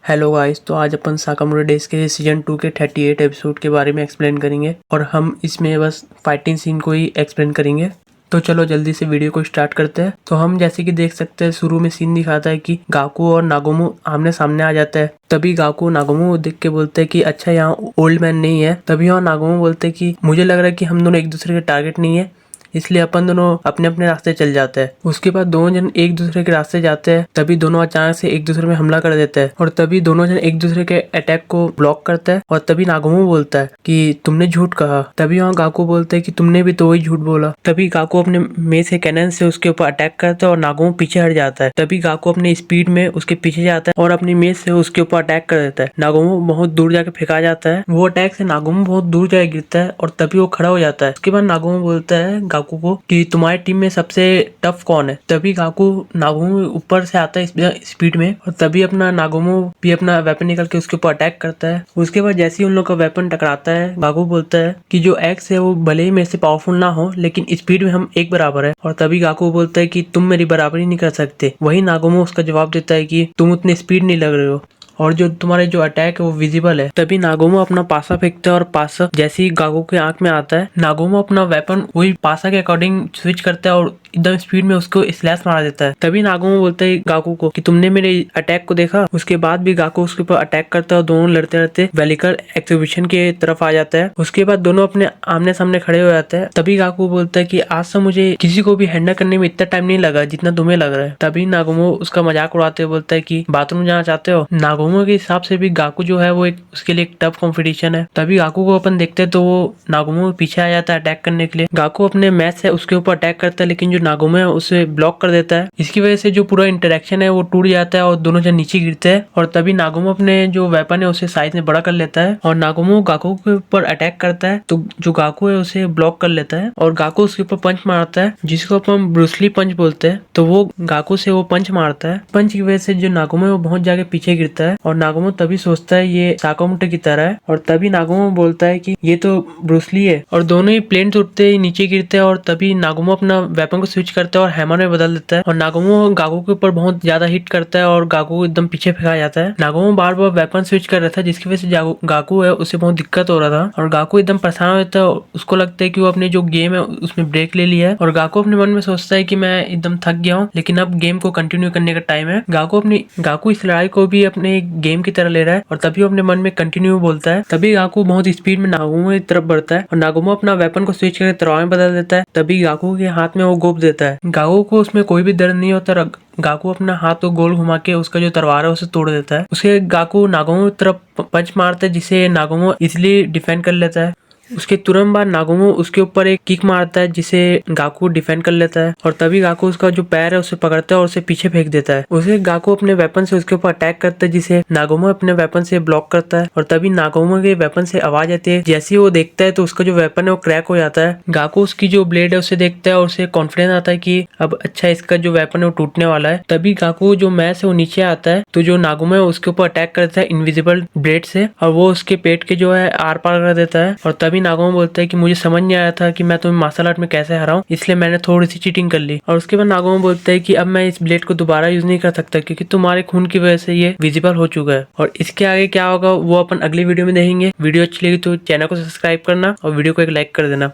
Hello guys, तो आज अपन साकामुरा days के सीजन 2 के 38 एपिसोड के बारे में एक्सप्लेन करेंगे और हम इसमें बस फाइटिंग सीन को ही एक्सप्लेन करेंगे। तो चलो जल्दी से वीडियो को स्टार्ट करते हैं। तो हम जैसे कि देख सकते हैं शुरू में सीन दिखाता है कि गाकू और नागोमो आमने सामने आ जाता है। तभी गाकू नागोमो देख के बोलते हैं कि अच्छा यहाँ ओल्ड मैन नहीं है। तभी वहाँ नागोमो बोलते हैं कि मुझे लग रहा है कि हम दोनों एक दूसरे के टारगेट नहीं है, इसलिए अपन दोनों अपने अपने रास्ते चल जाते हैं। उसके बाद दोनों जन एक दूसरे के रास्ते जाते हैं। तभी दोनों अचानक से एक दूसरे में हमला कर देते हैं और तभी दोनों जन एक दूसरे के अटैक को ब्लॉक करते हैं। और तभी नागोमो बोलता है कि तुमने झूठ कहा। तभी वहाँ गाकू बोलते हैं कि तुमने भी तो वही झूठ बोला। तभी गाकू अपने में से कैनन से उसके ऊपर अटैक करता है और नागोमो पीछे हट जाता है। तभी गाकू अपनी स्पीड में उसके पीछे जाता है और अपनी मेज से उसके ऊपर अटैक कर देता है। नागोमो बहुत दूर जाके फेंका जाता है। वो अटैक से नागोमो बहुत दूर जाके गिरता है और तभी वो खड़ा हो जाता है। उसके बाद नागोमो बोलता है गाकू को कि तुम्हारी टीम में सबसे टफ कौन है। तभी गाकू नागोमो ऊपर से आता है स्पीड में और तभी अपना नागोमो भी अपना वेपन निकल के उसके ऊपर अटैक करता है। उसके बाद जैसे ही उन लोग का वेपन टकराता है, गाकू बोलता है कि जो एक्स है वो भले ही मेरे से पावरफुल ना हो, लेकिन स्पीड में हम एक बराबर है। और तभी गाकू बोलता है कि तुम मेरी बराबरी नहीं कर सकते। वही नागोमो उसका जवाब देता है कि तुम उतने स्पीड नहीं लग रहे हो और जो तुम्हारे जो अटैक है वो विजिबल है। तभी नागोमो अपना पासा फेंकता है और पासा जैसे ही गाकू के आंख में आता है, नागोमो अपना वेपन वही पासा के अकॉर्डिंग स्विच करता है और एकदम स्पीड में उसको स्लैश मार देता है। तभी नागोमो बोलता है गाकू को कि तुमने मेरे अटैक को देखा। उसके बाद भी गाकू उसके ऊपर अटैक करता है और दोनों लड़ते लड़ते वेलिकल एग्जीबिशन के तरफ आ जाता है। उसके बाद दोनों अपने आमने सामने खड़े हो जाते हैं। तभी गाकू बोलता है कि आज से मुझे किसी को भी हैंडल करने में इतना टाइम नहीं लगा जितना तुम्हें लग रहा है। तभी नागोमो उसका मजाक उड़ाते हुए बोलता है कि बाथरूम जाना चाहते हो। नागोमो के हिसाब से भी गाकू जो है वो उसके लिए एक टफ कंपटीशन है। तभी गाकू को अपन देखते हैं तो वो नागोमो पीछे आ जाता है अटैक करने के लिए। गाकू अपने मैच से उसके ऊपर अटैक करता है, लेकिन जो नागोमो है उसे ब्लॉक कर देता है। इसकी वजह से जो पूरा इंटरेक्शन है वो टूट जाता है और दोनों जन नीचे गिरते हैं। और तभी नागोमो अपने जो वेपन है उसे साइज में बड़ा कर लेता है और नागोमो गाकू के ऊपर अटैक करता है तो जो गाकू है उसे ब्लॉक कर लेता है और गाकू उसके ऊपर पंच मारता है जिसको अपन ब्रूसली पंच बोलते हैं। तो वो गाकू से वो पंच मारता है। पंच की वजह से जो नागोमो है वो बहुत जाके पीछे गिरता है और नागोमो तभी सोचता है ये साकामोटो की तरह है। और तभी नागोमो बोलता है कि ये तो ब्रूसली है। और दोनों ही प्लेन टूटते ही नीचे गिरते हैं और तभी नागोमो अपना वेपन को स्विच करता है और हैमर में बदल देता है और नागोमो गाकू के ऊपर बहुत ज्यादा हिट करता है और गाकू एकदम पीछे फेंका जाता है। नागोमो बार बार वेपन स्विच कर रहा था जिसकी वजह से गाकू है उसे बहुत दिक्कत हो रहा था और गाकू एकदम परेशान हो जाता है। उसको लगता है कि वो अपने जो गेम है उसमें ब्रेक ले लिया है और गाकू अपने मन में सोचता है कि मैं एकदम थक गया हूँ, लेकिन अब गेम को कंटिन्यू करने का टाइम है। गाकू इस लड़ाई को भी अपने गेम की तरह ले रहा है और तभी वो अपने मन में कंटिन्यू बोलता है। तभी गाकू बहुत स्पीड में नागोमो की तरफ बढ़ता है और नागोमो अपना वेपन को स्विच करके तलवार में बदल देता है। तभी गाकू के हाथ में वो गोप देता है। गाकू को उसमें कोई भी दर्द नहीं होता। गाकू अपना हाथ को गोल घुमा के उसका जो तलवार है उसे तोड़ देता है। उसके गाकू नागोमो की तरफ पंच मारता है जिसे नागोमो इजिली डिफेंड कर लेता है। उसके तुरंत बाद नागोमो उसके ऊपर एक किक मारता है जिसे गाकू डिफेंड कर लेता है और तभी गाकू उसका जो पैर है उसे पकड़ता है और उसे पीछे फेंक देता है। उसे गाकू अपने वेपन से उसके ऊपर अटैक करता है जिसे नागोमो अपने वेपन से ब्लॉक करता है और तभी नागोमो के वेपन से आवाज आती है। जैसे ही वो देखता है तो उसका जो वेपन है वो क्रैक हो जाता है। गाकू उसकी जो ब्लेड है उसे देखता है और उसे कॉन्फिडेंस आता है कि अब अच्छा इसका जो वेपन है वो टूटने वाला है। तभी गाकू जो मैच है वो नीचे आता है तो जो नागोमो है उसके ऊपर अटैक करता है इनविजिबल ब्लेड से और वो उसके पेट के जो है आर पार कर देता है। और तभी नागोमो बोलता है कि मुझे समझ नहीं आया था कि मैं तुम्हें मार्शल आर्ट में कैसे हराऊं, इसलिए मैंने थोड़ी सी चीटिंग कर ली। और उसके बाद नागोमो बोलता है कि अब मैं इस ब्लेड को दोबारा यूज नहीं कर सकता क्योंकि तुम्हारे खून की वजह से ये विजिबल हो चुका है। और इसके आगे क्या होगा वो अपन अगली वीडियो में देखेंगे। वीडियो अच्छी लगी तो चैनल को सब्सक्राइब करना और वीडियो को एक लाइक कर देना।